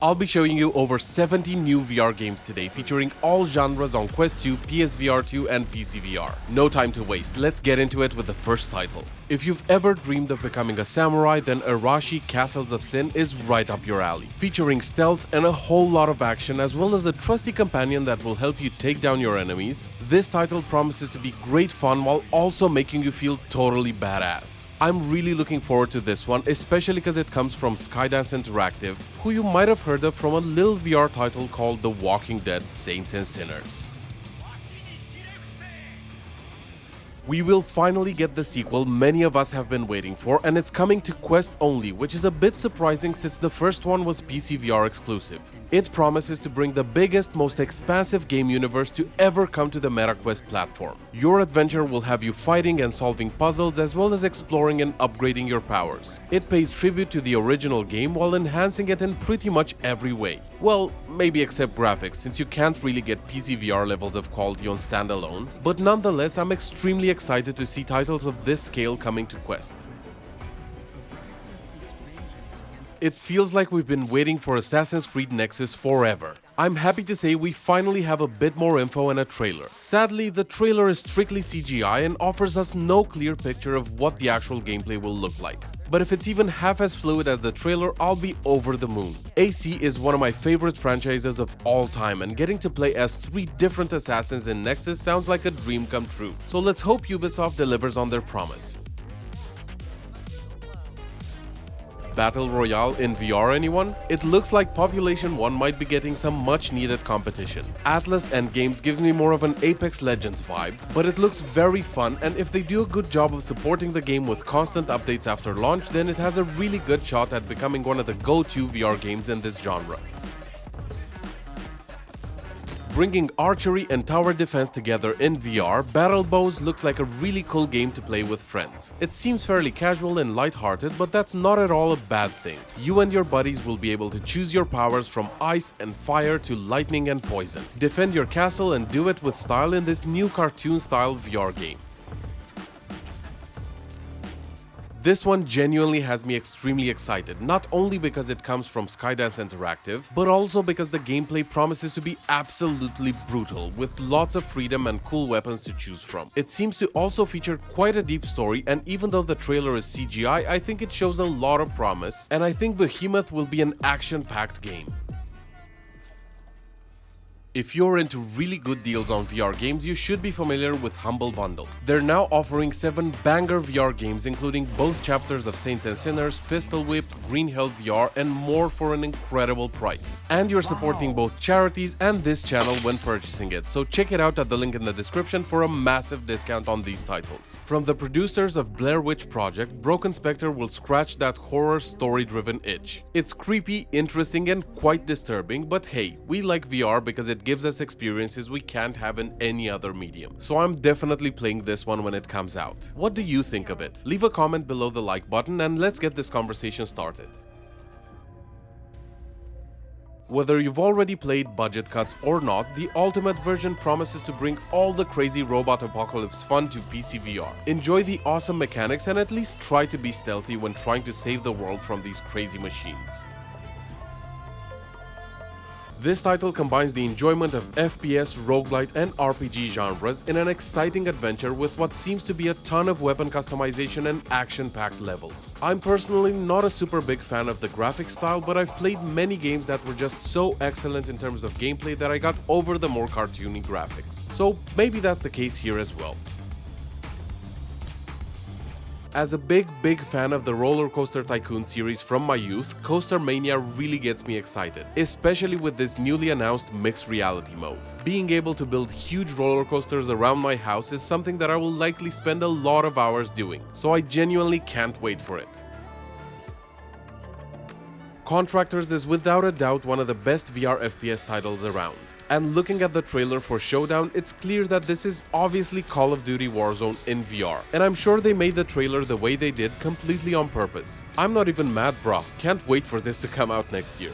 I'll be showing you over 70 new VR games today featuring all genres on Quest 2, PSVR2 and PCVR. No time to waste, let's get into it with the first title. If you've ever dreamed of becoming a samurai, then Arashi Castles of Sin is right up your alley. Featuring stealth and a whole lot of action as well as a trusty companion that will help you take down your enemies, this title promises to be great fun while also making you feel totally badass. I'm really looking forward to this one, especially because it comes from Skydance Interactive, who you might have heard of from a little VR title called The Walking Dead: Saints and Sinners. We will finally get the sequel many of us have been waiting for, and it's coming to Quest only, which is a bit surprising since the first one was PCVR exclusive. It promises to bring the biggest, most expansive game universe to ever come to the MetaQuest platform. Your adventure will have you fighting and solving puzzles as well as exploring and upgrading your powers. It pays tribute to the original game while enhancing it in pretty much every way. Well, maybe except graphics, since you can't really get PCVR levels of quality on standalone, but nonetheless I'm extremely excited to see titles of this scale coming to Quest. It feels like we've been waiting for Assassin's Creed Nexus forever. I'm happy to say we finally have a bit more info and a trailer. Sadly, the trailer is strictly CGI and offers us no clear picture of what the actual gameplay will look like. But if it's even half as fluid as the trailer, I'll be over the moon. AC is one of my favorite franchises of all time, and getting to play as 3 different assassins in Nexus sounds like a dream come true. So let's hope Ubisoft delivers on their promise. Battle Royale in VR, anyone? It looks like Population 1 might be getting some much needed competition. Atlas Endgames gives me more of an Apex Legends vibe, but it looks very fun, and if they do a good job of supporting the game with constant updates after launch, then it has a really good shot at becoming one of the go-to VR games in this genre. Bringing archery and tower defense together in VR, Battle Bows looks like a really cool game to play with friends. It seems fairly casual and lighthearted, but that's not at all a bad thing. You and your buddies will be able to choose your powers from ice and fire to lightning and poison. Defend your castle and do it with style in this new cartoon-style VR game. This one genuinely has me extremely excited, not only because it comes from Skydance Interactive, but also because the gameplay promises to be absolutely brutal, with lots of freedom and cool weapons to choose from. It seems to also feature quite a deep story, and even though the trailer is CGI, I think it shows a lot of promise, and I think Behemoth will be an action-packed game. If you're into really good deals on VR games, you should be familiar with Humble Bundle. They're now offering 7 banger VR games including both chapters of Saints and Sinners, Pistol Whip, Green Hell VR, and more for an incredible price. And you're supporting both charities and this channel when purchasing it, so check it out at the link in the description for a massive discount on these titles. From the producers of Blair Witch Project, Broken Spectre will scratch that horror story-driven itch. It's creepy, interesting, and quite disturbing, but hey, we like VR because it gives us experiences we can't have in any other medium. So I'm definitely playing this one when it comes out. What do you think of it? Leave a comment below the like button and let's get this conversation started. Whether you've already played Budget Cuts or not, the Ultimate version promises to bring all the crazy robot apocalypse fun to PCVR. Enjoy the awesome mechanics and at least try to be stealthy when trying to save the world from these crazy machines. This title combines the enjoyment of FPS, roguelite, and RPG genres in an exciting adventure with what seems to be a ton of weapon customization and action-packed levels. I'm personally not a super big fan of the graphic style, but I've played many games that were just so excellent in terms of gameplay that I got over the more cartoony graphics. So maybe that's the case here as well. As a big fan of the Roller Coaster Tycoon series from my youth, Coaster Mania really gets me excited, especially with this newly announced mixed reality mode. Being able to build huge roller coasters around my house is something that I will likely spend a lot of hours doing, so I genuinely can't wait for it. Contractors is without a doubt one of the best VR FPS titles around. And looking at the trailer for Showdown, it's clear that this is obviously Call of Duty Warzone in VR. And I'm sure they made the trailer the way they did completely on purpose. I'm not even mad, brah. Can't wait for this to come out next year.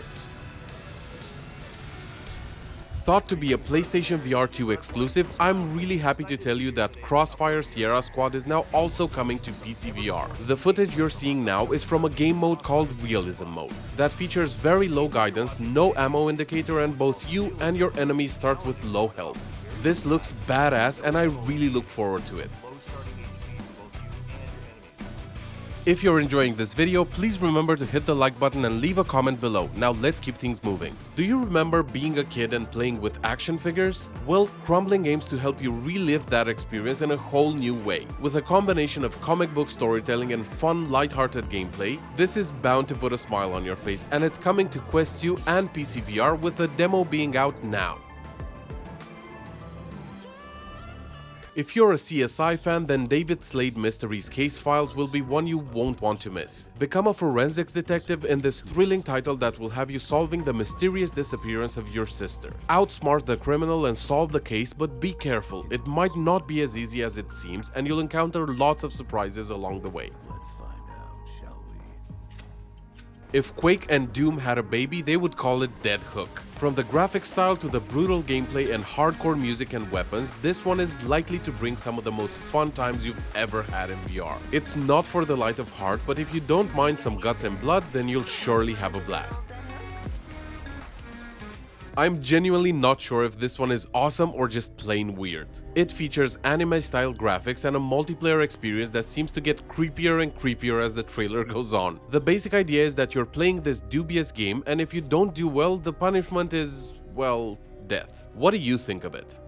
Thought to be a PlayStation VR2 exclusive, I'm really happy to tell you that Crossfire Sierra Squad is now also coming to PCVR. The footage you're seeing now is from a game mode called Realism Mode that features very low guidance, no ammo indicator, and both you and your enemies start with low health. This looks badass and I really look forward to it. If you're enjoying this video, please remember to hit the like button and leave a comment below. Now let's keep things moving. Do you remember being a kid and playing with action figures? Well, Crumbling aims to help you relive that experience in a whole new way. With a combination of comic book storytelling and fun, light-hearted gameplay, this is bound to put a smile on your face, and it's coming to Quest 2 and PCVR with the demo being out now. If you're a CSI fan, then David Slade Mysteries Case Files will be one you won't want to miss. Become a forensics detective in this thrilling title that will have you solving the mysterious disappearance of your sister. Outsmart the criminal and solve the case, but be careful, it might not be as easy as it seems and you'll encounter lots of surprises along the way. Let's find out, shall we? If Quake and Doom had a baby, they would call it Dead Hook. From the graphic style to the brutal gameplay and hardcore music and weapons, this one is likely to bring some of the most fun times you've ever had in VR. It's not for the light of heart, but if you don't mind some guts and blood, then you'll surely have a blast. I'm genuinely not sure if this one is awesome or just plain weird. It features anime-style graphics and a multiplayer experience that seems to get creepier and creepier as the trailer goes on. The basic idea is that you're playing this dubious game, and if you don't do well, the punishment is, well, death. What do you think of it?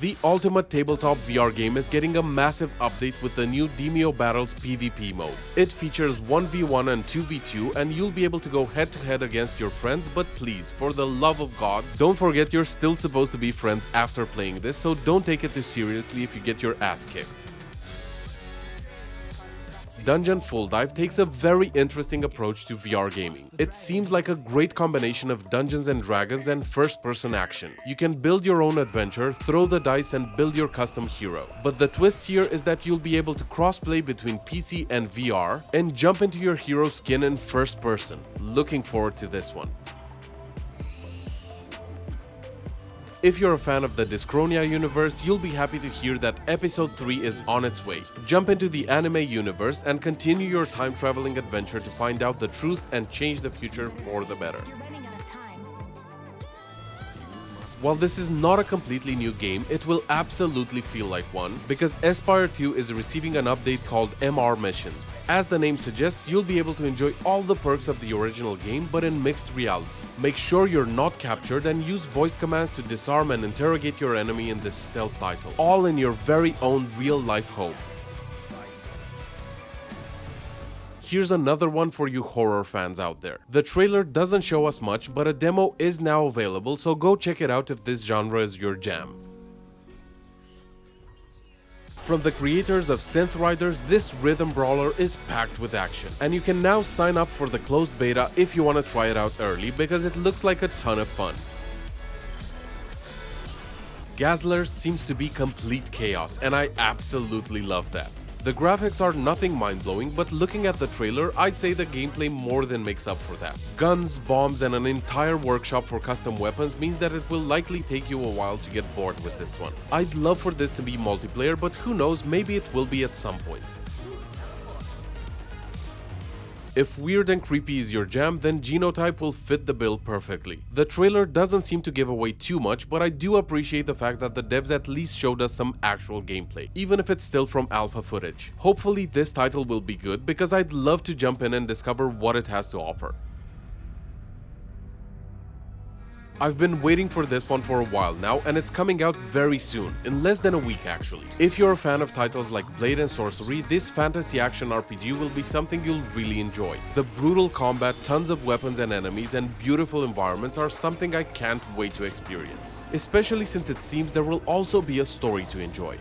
The ultimate tabletop VR game is getting a massive update with the new Demeo Battles PvP mode. It features 1v1 and 2v2 and you'll be able to go head to head against your friends, but please, for the love of God, don't forget you're still supposed to be friends after playing this, so don't take it too seriously if you get your ass kicked. Dungeon Full Dive takes a very interesting approach to VR gaming. It seems like a great combination of Dungeons and Dragons and first-person action. You can build your own adventure, throw the dice and build your custom hero. But the twist here is that you'll be able to cross-play between PC and VR and jump into your hero's skin in first person. Looking forward to this one. If you're a fan of the Dyschronia universe, you'll be happy to hear that Episode 3 is on its way. Jump into the anime universe and continue your time-traveling adventure to find out the truth and change the future for the better. While this is not a completely new game, it will absolutely feel like one, because Espire 2 is receiving an update called MR Missions. As the name suggests, you'll be able to enjoy all the perks of the original game, but in mixed reality. Make sure you're not captured and use voice commands to disarm and interrogate your enemy in this stealth title, all in your very own real-life home. Here's another one for you horror fans out there. The trailer doesn't show us much, but a demo is now available, so go check it out if this genre is your jam. From the creators of Synth Riders, this rhythm brawler is packed with action, and you can now sign up for the closed beta if you want to try it out early because it looks like a ton of fun. Gazler seems to be complete chaos, and I absolutely love that. The graphics are nothing mind-blowing, but looking at the trailer, I'd say the gameplay more than makes up for that. Guns, bombs, and an entire workshop for custom weapons means that it will likely take you a while to get bored with this one. I'd love for this to be multiplayer, but who knows, maybe it will be at some point. If weird and creepy is your jam, then Genotype will fit the bill perfectly. The trailer doesn't seem to give away too much, but I do appreciate the fact that the devs at least showed us some actual gameplay, even if it's still from alpha footage. Hopefully this title will be good, because I'd love to jump in and discover what it has to offer. I've been waiting for this one for a while now, and it's coming out very soon, in less than a week actually. If you're a fan of titles like Blade and Sorcery, this fantasy action RPG will be something you'll really enjoy. The brutal combat, tons of weapons and enemies, and beautiful environments are something I can't wait to experience. Especially since it seems there will also be a story to enjoy.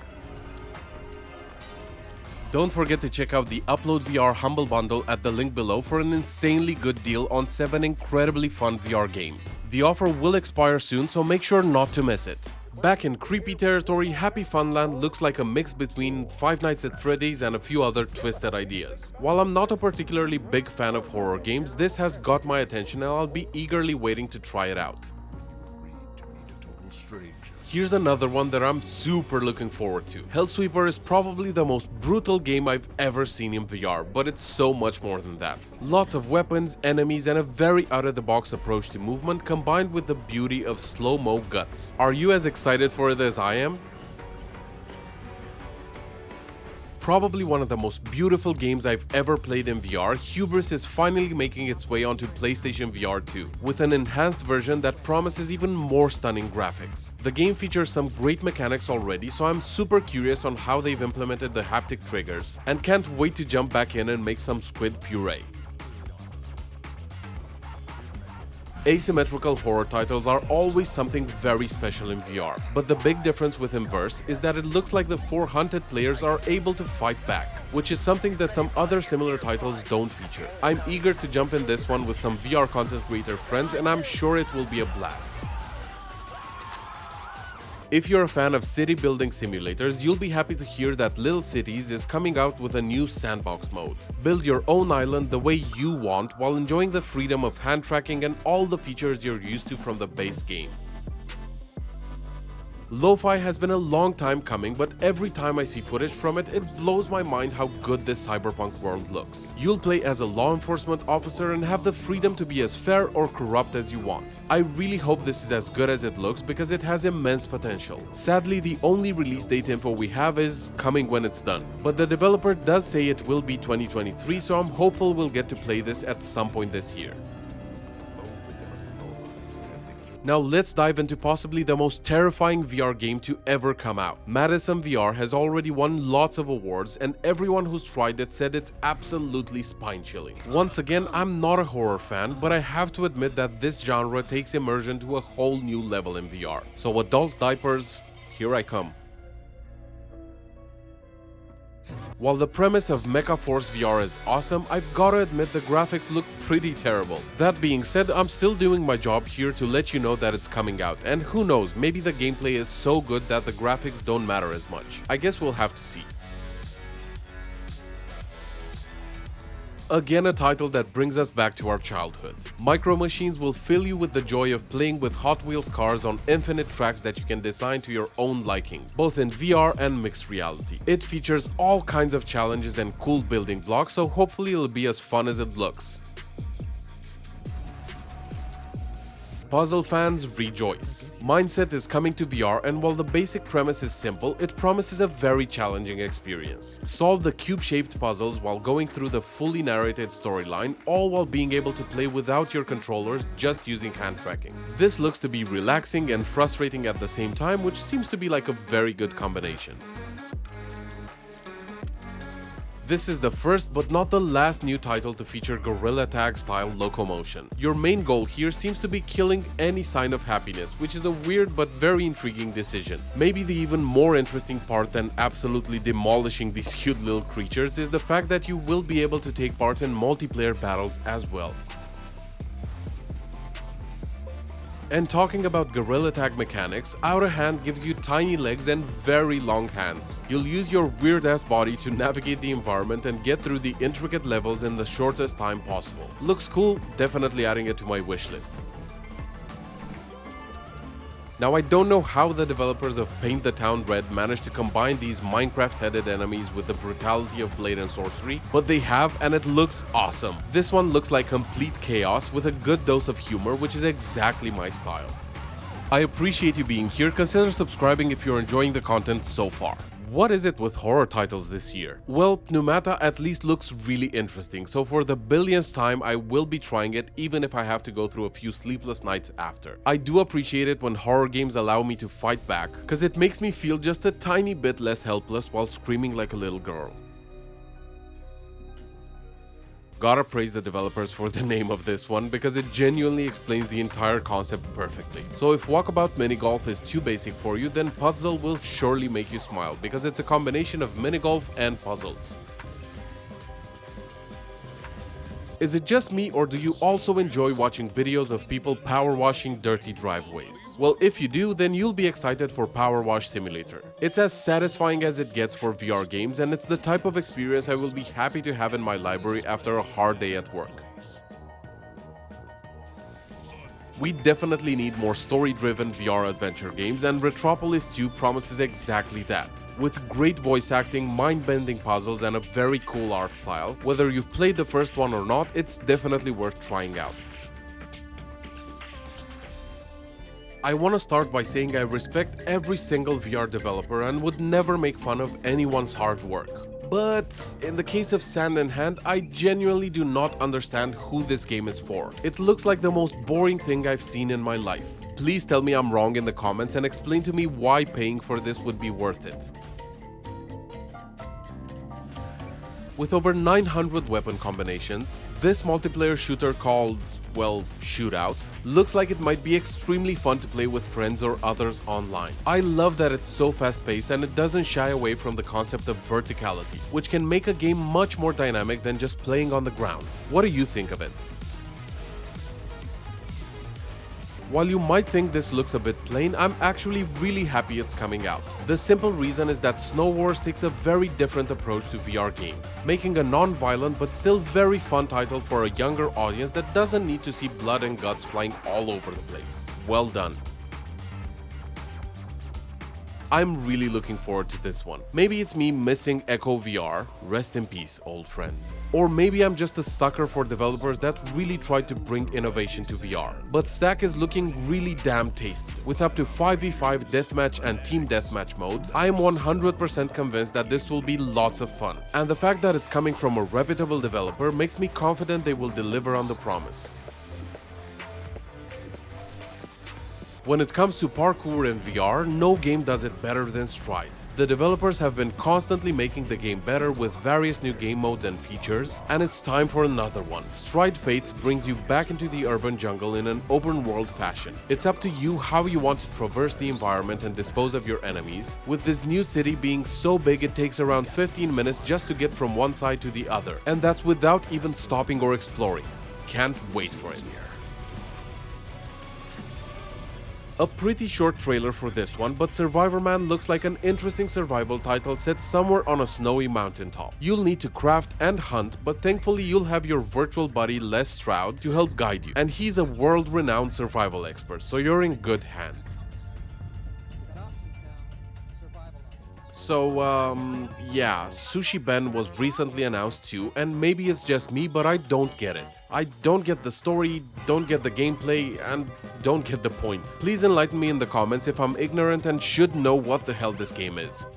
Don't forget to check out the Upload VR Humble Bundle at the link below for an insanely good deal on 7 incredibly fun VR games. The offer will expire soon, so make sure not to miss it. Back in creepy territory, Happy Funland looks like a mix between Five Nights at Freddy's and a few other twisted ideas. While I'm not a particularly big fan of horror games, this has got my attention and I'll be eagerly waiting to try it out. Here's another one that I'm super looking forward to. Hellsweeper is probably the most brutal game I've ever seen in VR, but it's so much more than that. Lots of weapons, enemies, and a very out-of-the-box approach to movement combined with the beauty of slow-mo guts. Are you as excited for it as I am? Probably one of the most beautiful games I've ever played in VR, Hubris is finally making its way onto PlayStation VR 2, with an enhanced version that promises even more stunning graphics. The game features some great mechanics already, so I'm super curious on how they've implemented the haptic triggers, and can't wait to jump back in and make some squid puree. Asymmetrical horror titles are always something very special in VR, but the big difference with Inverse is that it looks like the 4 hunted players are able to fight back, which is something that some other similar titles don't feature. I'm eager to jump in this one with some VR content creator friends, and I'm sure it will be a blast. If you're a fan of city building simulators, you'll be happy to hear that Little Cities is coming out with a new sandbox mode. Build your own island the way you want while enjoying the freedom of hand tracking and all the features you're used to from the base game. Lo-fi has been a long time coming, but every time I see footage from it, it blows my mind how good this cyberpunk world looks. You'll play as a law enforcement officer and have the freedom to be as fair or corrupt as you want. I really hope this is as good as it looks because it has immense potential. Sadly, the only release date info we have is coming when it's done, but the developer does say it will be 2023, so I'm hopeful we'll get to play this at some point this year. Now let's dive into possibly the most terrifying VR game to ever come out. Madison VR has already won lots of awards, and everyone who's tried it said it's absolutely spine-chilling. Once again, I'm not a horror fan, but I have to admit that this genre takes immersion to a whole new level in VR. So adult diapers, here I come. While the premise of Mecha Force VR is awesome, I've gotta admit the graphics look pretty terrible. That being said, I'm still doing my job here to let you know that it's coming out, and who knows, maybe the gameplay is so good that the graphics don't matter as much. I guess we'll have to see. Again, a title that brings us back to our childhood. Micro Machines will fill you with the joy of playing with Hot Wheels cars on infinite tracks that you can design to your own liking, both in VR and mixed reality. It features all kinds of challenges and cool building blocks, so hopefully it'll be as fun as it looks. Puzzle fans, rejoice! Mindset is coming to VR, and while the basic premise is simple, it promises a very challenging experience. Solve the cube-shaped puzzles while going through the fully narrated storyline, all while being able to play without your controllers, just using hand tracking. This looks to be relaxing and frustrating at the same time, which seems to be like a very good combination. This is the first but not the last new title to feature Gorilla Tag style locomotion. Your main goal here seems to be killing any sign of happiness, which is a weird but very intriguing decision. Maybe the even more interesting part than absolutely demolishing these cute little creatures is the fact that you will be able to take part in multiplayer battles as well. And talking about Gorilla Tag mechanics, Outer Hand gives you tiny legs and very long hands. You'll use your weird-ass body to navigate the environment and get through the intricate levels in the shortest time possible. Looks cool, definitely adding it to my wishlist. Now, I don't know how the developers of Paint the Town Red managed to combine these Minecraft-headed enemies with the brutality of Blade and Sorcery, but they have, and it looks awesome. This one looks like complete chaos with a good dose of humor, which is exactly my style. I appreciate you being here. Consider subscribing if you're enjoying the content so far. What is it with horror titles this year? Well, Pneumata at least looks really interesting, so for the billionth time I will be trying it even if I have to go through a few sleepless nights after. I do appreciate it when horror games allow me to fight back, cause it makes me feel just a tiny bit less helpless while screaming like a little girl. Gotta praise the developers for the name of this one because it genuinely explains the entire concept perfectly. So if Walkabout Minigolf is too basic for you, then Puzzle will surely make you smile because it's a combination of minigolf and puzzles. Is it just me, or do you also enjoy watching videos of people power washing dirty driveways? Well, if you do, then you'll be excited for Power Wash Simulator. It's as satisfying as it gets for VR games, and it's the type of experience I will be happy to have in my library after a hard day at work. We definitely need more story-driven VR adventure games, and Retropolis 2 promises exactly that. With great voice acting, mind-bending puzzles, and a very cool art style, whether you've played the first one or not, it's definitely worth trying out. I want to start by saying I respect every single VR developer and would never make fun of anyone's hard work. But in the case of Sand in Hand, I genuinely do not understand who this game is for. It looks like the most boring thing I've seen in my life. Please tell me I'm wrong in the comments and explain to me why paying for this would be worth it. With over 900 weapon combinations, this multiplayer shooter called, well, Shootout, looks like it might be extremely fun to play with friends or others online. I love that it's so fast-paced and it doesn't shy away from the concept of verticality, which can make a game much more dynamic than just playing on the ground. What do you think of it? While you might think this looks a bit plain, I'm actually really happy it's coming out. The simple reason is that Snow Wars takes a very different approach to VR games, making a non-violent but still very fun title for a younger audience that doesn't need to see blood and guts flying all over the place. Well done. I'm really looking forward to this one. Maybe it's me missing Echo VR, rest in peace, old friend. Or maybe I'm just a sucker for developers that really try to bring innovation to VR. But Stack is looking really damn tasty. With up to 5v5 deathmatch and team deathmatch modes, I am 100% convinced that this will be lots of fun. And the fact that it's coming from a reputable developer makes me confident they will deliver on the promise. When it comes to parkour in VR, no game does it better than Stride. The developers have been constantly making the game better with various new game modes and features, and it's time for another one. Stride Fates brings you back into the urban jungle in an open world fashion. It's up to you how you want to traverse the environment and dispose of your enemies, with this new city being so big it takes around 15 minutes just to get from one side to the other, and that's without even stopping or exploring. Can't wait for it. A pretty short trailer for this one, but Survivor Man looks like an interesting survival title set somewhere on a snowy mountaintop. You'll need to craft and hunt, but thankfully you'll have your virtual buddy Les Stroud to help guide you, and he's a world-renowned survival expert, so you're in good hands. So, yeah, Sushi Ben was recently announced too, and maybe it's just me, but I don't get it. I don't get the story, don't get the gameplay, and don't get the point. Please enlighten me in the comments if I'm ignorant and should know what the hell this game is.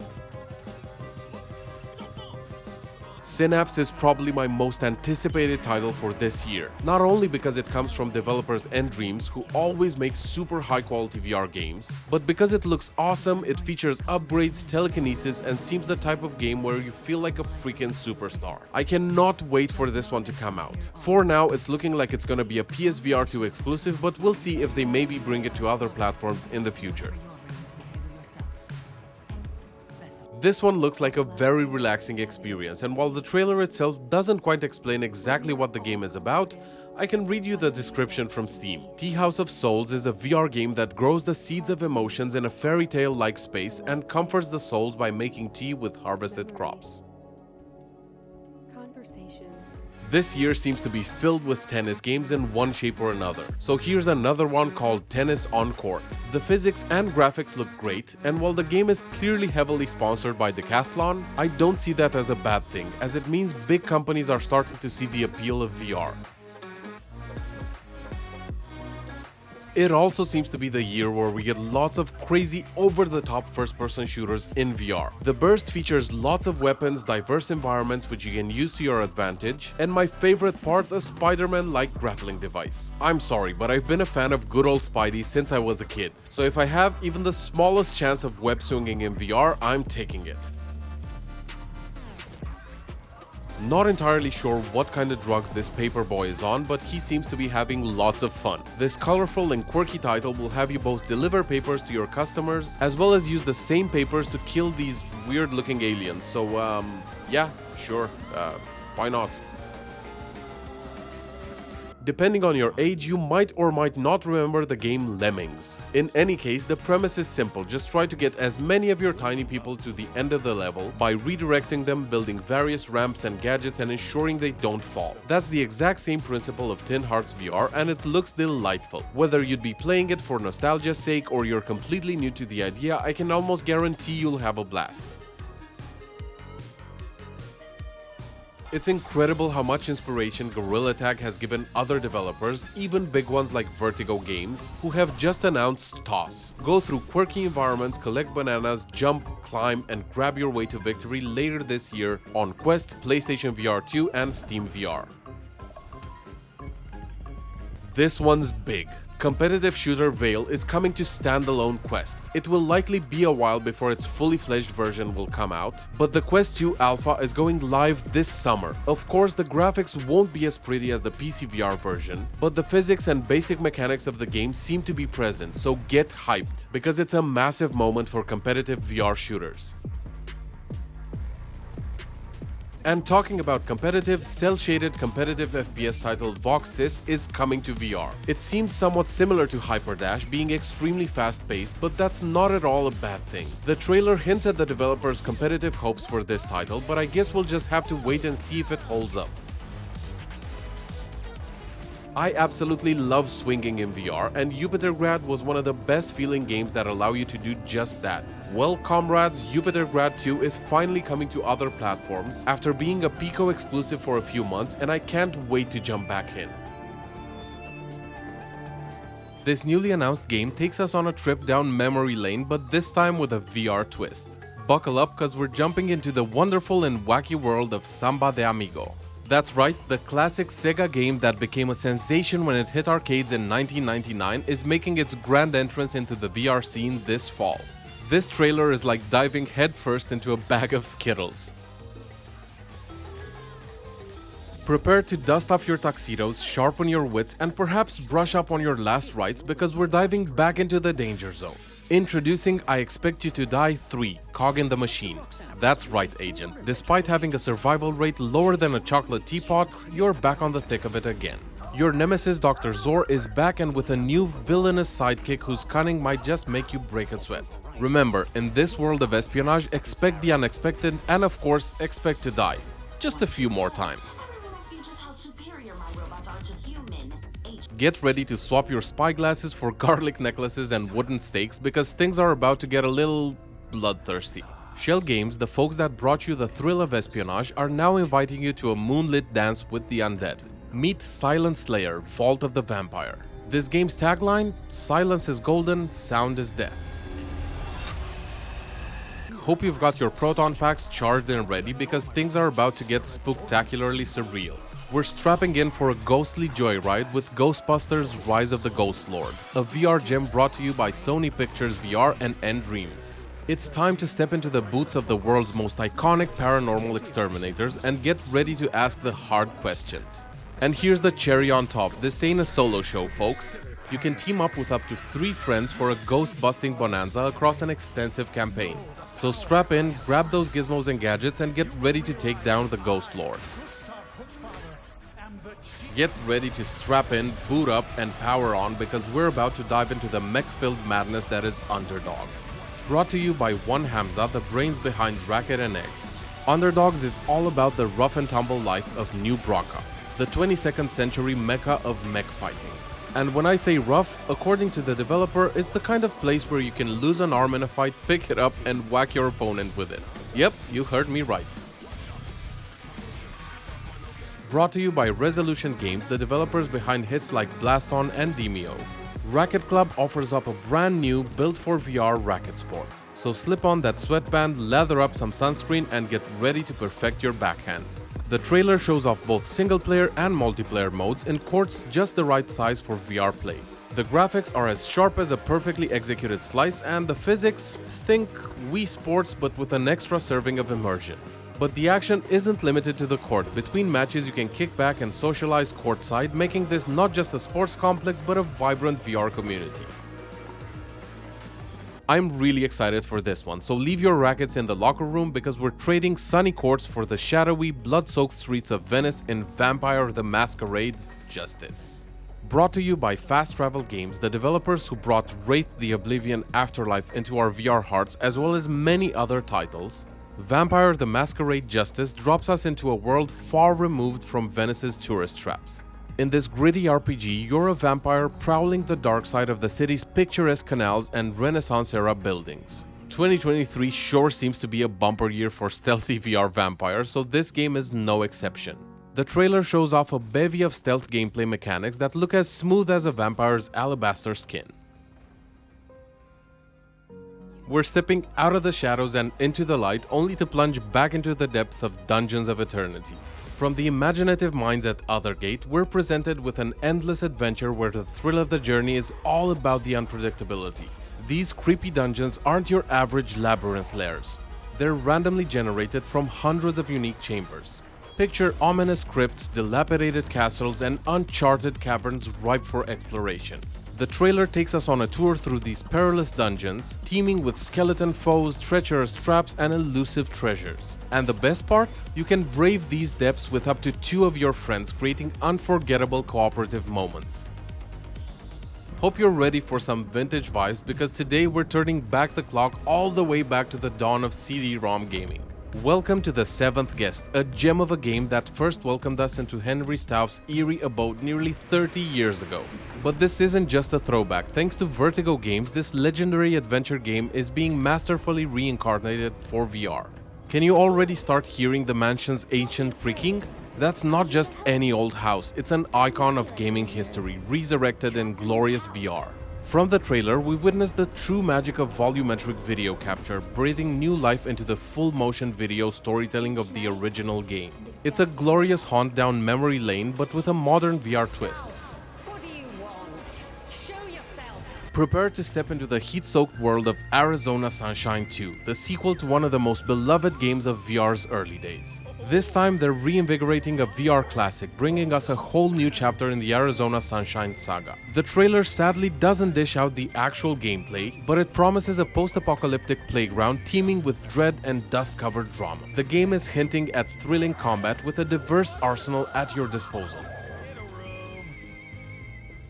Synapse is probably my most anticipated title for this year, not only because it comes from developers nDreams who always make super high quality VR games, but because it looks awesome, it features upgrades, telekinesis, and seems the type of game where you feel like a freaking superstar. I cannot wait for this one to come out. For now, it's looking like it's gonna be a PSVR2 exclusive, but we'll see if they maybe bring it to other platforms in the future. This one looks like a very relaxing experience, and while the trailer itself doesn't quite explain exactly what the game is about, I can read you the description from Steam. Tea House of Souls is a VR game that grows the seeds of emotions in a fairy tale-like space and comforts the souls by making tea with harvested crops. This year seems to be filled with tennis games in one shape or another, so here's another one called Tennis on Court. The physics and graphics look great, and while the game is clearly heavily sponsored by Decathlon, I don't see that as a bad thing, as it means big companies are starting to see the appeal of VR. It also seems to be the year where we get lots of crazy over-the-top first-person shooters in VR. The Burst features lots of weapons, diverse environments which you can use to your advantage, and my favorite part, a Spider-Man-like grappling device. I'm sorry, but I've been a fan of good old Spidey since I was a kid, so if I have even the smallest chance of web swinging in VR, I'm taking it. Not entirely sure what kind of drugs this paperboy is on, but he seems to be having lots of fun. This colorful and quirky title will have you both deliver papers to your customers, as well as use the same papers to kill these weird looking aliens, so yeah, sure, why not? Depending on your age, you might or might not remember the game Lemmings. In any case, the premise is simple. Just try to get as many of your tiny people to the end of the level by redirecting them, building various ramps and gadgets, and ensuring they don't fall. That's the exact same principle of Tin Hearts VR, and it looks delightful. Whether you'd be playing it for nostalgia's sake or you're completely new to the idea, I can almost guarantee you'll have a blast. It's incredible how much inspiration Gorilla Tag has given other developers, even big ones like Vertigo Games, who have just announced Toss. Go through quirky environments, collect bananas, jump, climb, and grab your way to victory later this year on Quest, PlayStation VR2, and Steam VR. This one's big. Competitive shooter Veil is coming to standalone Quest. It will likely be a while before its fully fledged version will come out, but the Quest 2 Alpha is going live this summer. Of course, the graphics won't be as pretty as the PCVR version, but the physics and basic mechanics of the game seem to be present, so get hyped, because it's a massive moment for competitive VR shooters. And talking about competitive, cel-shaded competitive FPS title Voxis is coming to VR. It seems somewhat similar to Hyperdash, being extremely fast-paced, but that's not at all a bad thing. The trailer hints at the developers' competitive hopes for this title, but I guess we'll just have to wait and see if it holds up. I absolutely love swinging in VR, and Jupitergrad was one of the best feeling games that allow you to do just that. Well, comrades, Jupitergrad 2 is finally coming to other platforms after being a Pico exclusive for a few months, and I can't wait to jump back in. This newly announced game takes us on a trip down memory lane, but this time with a VR twist. Buckle up, cause we're jumping into the wonderful and wacky world of Samba de Amigo. That's right, the classic Sega game that became a sensation when it hit arcades in 1999 is making its grand entrance into the VR scene this fall. This trailer is like diving headfirst into a bag of Skittles. Prepare to dust off your tuxedos, sharpen your wits, and perhaps brush up on your last rites because we're diving back into the danger zone. Introducing I Expect You to Die 3, Cog in the Machine. That's right, Agent. Despite having a survival rate lower than a chocolate teapot, you're back on the thick of it again. Your nemesis Dr. Zor is back and with a new villainous sidekick whose cunning might just make you break a sweat. Remember, in this world of espionage, expect the unexpected and of course, expect to die. Just a few more times. Get ready to swap your spy glasses for garlic necklaces and wooden stakes because things are about to get a little bloodthirsty. Shell Games, the folks that brought you the thrill of espionage, are now inviting you to a moonlit dance with the undead. Meet Silent Slayer, Vault of the Vampire. This game's tagline, silence is golden, sound is death. Hope you've got your proton packs charged and ready because things are about to get spooktacularly surreal. We're strapping in for a ghostly joyride with Ghostbusters Rise of the Ghost Lord, a VR gem brought to you by Sony Pictures VR and N-Dreams. It's time to step into the boots of the world's most iconic paranormal exterminators and get ready to ask the hard questions. And here's the cherry on top, this ain't a solo show, folks. You can team up with up to 3 friends for a ghost-busting bonanza across an extensive campaign. So strap in, grab those gizmos and gadgets, and get ready to take down the Ghost Lord. Get ready to strap in, boot up, and power on because we're about to dive into the mech-filled madness that is Underdogs. Brought to you by One Hamza, the brains behind Racket and Eggs. Underdogs is all about the rough and tumble life of New Brocca, the 22nd century mecca of mech fighting. And when I say rough, according to the developer, it's the kind of place where you can lose an arm in a fight, pick it up, and whack your opponent with it. Yep, you heard me right. Brought to you by Resolution Games, the developers behind hits like Blast On and Demeo. Racket Club offers up a brand new, built-for-VR racket sport. So slip on that sweatband, lather up some sunscreen, and get ready to perfect your backhand. The trailer shows off both single-player and multiplayer modes in courts just the right size for VR play. The graphics are as sharp as a perfectly executed slice, and the physics, think Wii Sports but with an extra serving of immersion. But the action isn't limited to the court. Between matches you can kick back and socialize courtside, making this not just a sports complex but a vibrant VR community. I'm really excited for this one, so leave your rackets in the locker room because we're trading sunny courts for the shadowy, blood-soaked streets of Venice in Vampire the Masquerade justice. Brought to you by Fast Travel Games, the developers who brought Wraith the Oblivion Afterlife into our VR hearts, as well as many other titles, Vampire the Masquerade Justice drops us into a world far removed from Venice's tourist traps. In this gritty RPG, you're a vampire prowling the dark side of the city's picturesque canals and Renaissance-era buildings. 2023 sure seems to be a bumper year for stealthy VR vampires, so this game is no exception. The trailer shows off a bevy of stealth gameplay mechanics that look as smooth as a vampire's alabaster skin. We're stepping out of the shadows and into the light, only to plunge back into the depths of Dungeons of Eternity. From the imaginative minds at Othergate, we're presented with an endless adventure where the thrill of the journey is all about the unpredictability. These creepy dungeons aren't your average labyrinth lairs. They're randomly generated from hundreds of unique chambers. Picture ominous crypts, dilapidated castles, and uncharted caverns ripe for exploration. The trailer takes us on a tour through these perilous dungeons, teeming with skeleton foes, treacherous traps, and elusive treasures. And the best part? You can brave these depths with up to 2 of your friends, creating unforgettable cooperative moments. Hope you're ready for some vintage vibes, because today we're turning back the clock all the way back to the dawn of CD-ROM gaming. Welcome to The Seventh Guest, a gem of a game that first welcomed us into Henry Stauff's eerie abode nearly 30 years ago. But this isn't just a throwback. Thanks to Vertigo Games, this legendary adventure game is being masterfully reincarnated for VR. Can you already start hearing the mansion's ancient creaking? That's not just any old house, it's an icon of gaming history, resurrected in glorious VR. From the trailer, we witness the true magic of volumetric video capture, breathing new life into the full-motion video storytelling of the original game. It's a glorious haunt down memory lane, but with a modern VR twist. What do you want? Show yourself! Prepare to step into the heat-soaked world of Arizona Sunshine 2, the sequel to one of the most beloved games of VR's early days. This time, they're reinvigorating a VR classic, bringing us a whole new chapter in the Arizona Sunshine saga. The trailer sadly doesn't dish out the actual gameplay, but it promises a post-apocalyptic playground teeming with dread and dust-covered drama. The game is hinting at thrilling combat with a diverse arsenal at your disposal.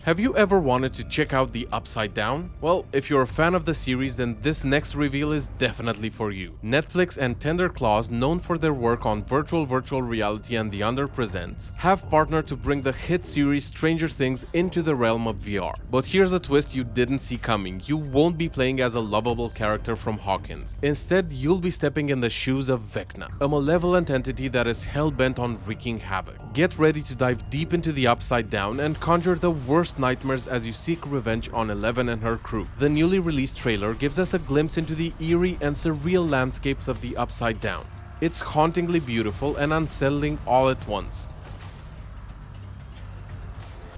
Have you ever wanted to check out the Upside Down? Well, if you're a fan of the series, then this next reveal is definitely for you. Netflix and Tender Claws, known for their work on virtual reality and The Under Presents, have partnered to bring the hit series Stranger Things into the realm of VR. But here's a twist you didn't see coming. You won't be playing as a lovable character from Hawkins. Instead, you'll be stepping in the shoes of Vecna, a malevolent entity that is hell-bent on wreaking havoc. Get ready to dive deep into the Upside Down and conjure the worst nightmares as you seek revenge on Eleven and her crew. The newly released trailer gives us a glimpse into the eerie and surreal landscapes of the Upside Down. It's hauntingly beautiful and unsettling all at once.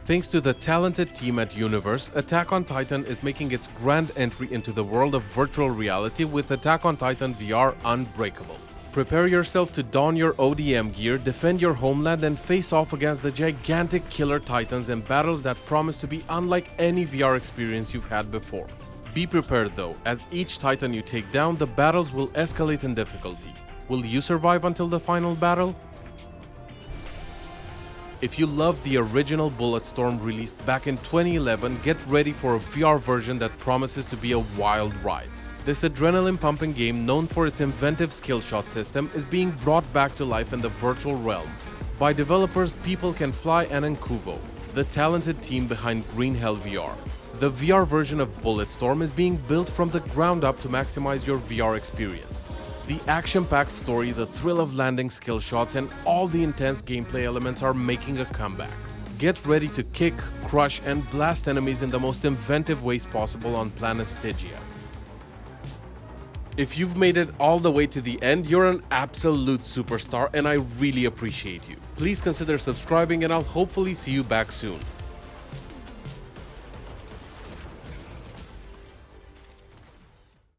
Thanks to the talented team at Universe, Attack on Titan is making its grand entry into the world of virtual reality with Attack on Titan VR Unbreakable. Prepare yourself to don your ODM gear, defend your homeland, and face off against the gigantic killer titans in battles that promise to be unlike any VR experience you've had before. Be prepared though, as each titan you take down, the battles will escalate in difficulty. Will you survive until the final battle? If you loved the original Bulletstorm released back in 2011, get ready for a VR version that promises to be a wild ride. This adrenaline-pumping game, known for its inventive skill shot system, is being brought back to life in the virtual realm by developers People Can Fly and Encuvo, the talented team behind Green Hell VR. The VR version of Bulletstorm is being built from the ground up to maximize your VR experience. The action-packed story, the thrill of landing skill shots, and all the intense gameplay elements are making a comeback. Get ready to kick, crush, and blast enemies in the most inventive ways possible on planet Stygia. If you've made it all the way to the end, you're an absolute superstar and I really appreciate you. Please consider subscribing and I'll hopefully see you back soon.